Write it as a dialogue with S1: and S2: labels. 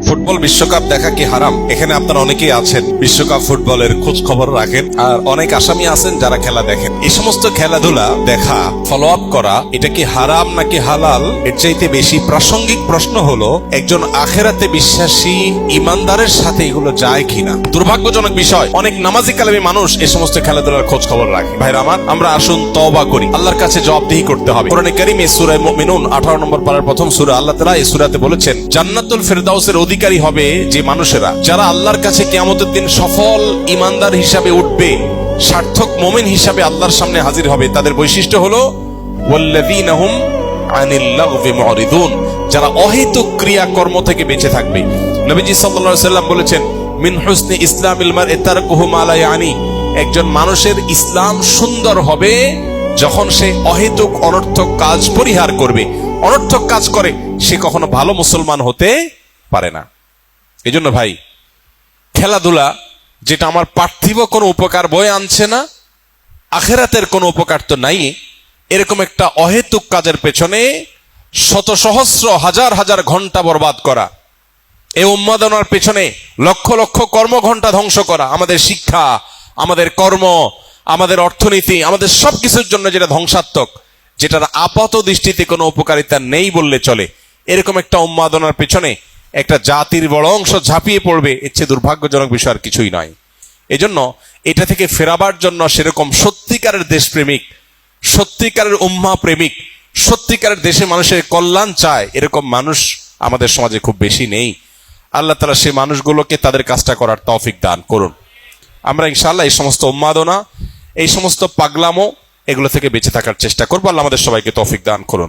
S1: Football বিশ্বকাপ দেখা কি হারাম? এখানে আপনারা অনেকেই আছেন বিশ্বকাপ ফুটবলের খোঁজ খবর রাখেন, আর অনেক আসামি আছেন যারা খেলা দেখেন। এই সমস্ত খেলাধুলা দেখা, ফলো আপ করা, এটা কি হারাম নাকি হালাল? এর চাইতে বেশি প্রাসঙ্গিক প্রশ্ন হলো একজন আখেরাতে বিশ্বাসী ইমানদারের সাথে এগুলো যায় কিনা। দুর্ভাগ্যজনক বিষয়, অনেক নামাজি কালামী মানুষ এই সমস্ত খেলাধুলার খোঁজ খবর রাখে। ভাইরা আমার, আমরা আসুন তওবা করি, আল্লাহর কাছে জবাবদিহি করতে হবে। কোরআনে কারীমে সূরা মুমিনুন 18 নম্বর পারার প্রথম সূরা, আল্লাহ তাআলা এই সূরাতে বলেছেন, জান্নাতুল ফেরদাউসের অধিকারী হবে যে মানুষেরা, যারা আল্লাহর কাছে কিয়ামতের দিন সফল ইমানদার হিসাবে উঠবে, সার্থক মুমিন হিসাবে আল্লাহর সামনে হাজির হবে। তাদের বৈশিষ্ট্য হলো ওয়াল্লাযীনা হুম আনিল লাগবি মুরিদুন, যারা অহেতুক ক্রিয়াকর্ম থেকে বেঁচে থাকবে। নবীজি সাল্লাল্লাহু আলাইহি সাল্লাম বলেছেন, মিন হুসনি ইসলামিল মারই তারকুহু মা লা ইয়ানি, একজন মানুষের ইসলাম সুন্দর হবে যখন সে অহেতুক অনর্থক কাজ পরিহার করবে। অনর্থক কাজ করে সে কখনো ভালো মুসলমান হতে পারে না। এজন্য ভাই, খেলাধুলা যেটা আমার পার্থিব কোনো উপকার বয়ে আনছে না, আখেরাতের কোনো উপকার তো নাই, এরকম একটা অহেতুক কাজের পেছনে শত সহস্র হাজার হাজার ঘন্টা বরবাদ করা, এই উন্মাদনার পেছনে লক্ষ লক্ষ কর্মঘণ্টা ধ্বংস করা, আমাদের শিক্ষা, আমাদের কর্ম, আমাদের অর্থনীতি, আমাদের সবকিছুর জন্য যেটা ধ্বংসাত্মক, যেটার আপাত দৃষ্টিতে কোনো উপকারিতা নেই বললে চলে, এরকম একটা উন্মাদনার পেছনে একটা জাতির বড় অংশ ঝাঁপিয়ে পড়বে, এর চেয়ে দুর্ভাগ্যজনক বিষয় আর কিছুই নয়। এজন্য এটা থেকে ফেরাবার জন্য সেরকম সত্যিকারের দেশপ্রেমিক, সত্যিকারের উম্মাহ প্রেমিক, সত্যিকারের দেশে মানুষের কল্যাণ চায়, এরকম মানুষ আমাদের সমাজে খুব বেশি নেই। আল্লাহ তাআলা সেই মানুষগুলোকে তাদের কাজটা করার তৌফিক দান করুন। আমরা ইনশাআল্লাহ এই সমস্ত উন্মাদনা, এই সমস্ত পাগলামো, এগুলো থেকে বেঁচে থাকার চেষ্টা করবো। আল্লাহ আমাদের সবাইকে তৌফিক দান করুন।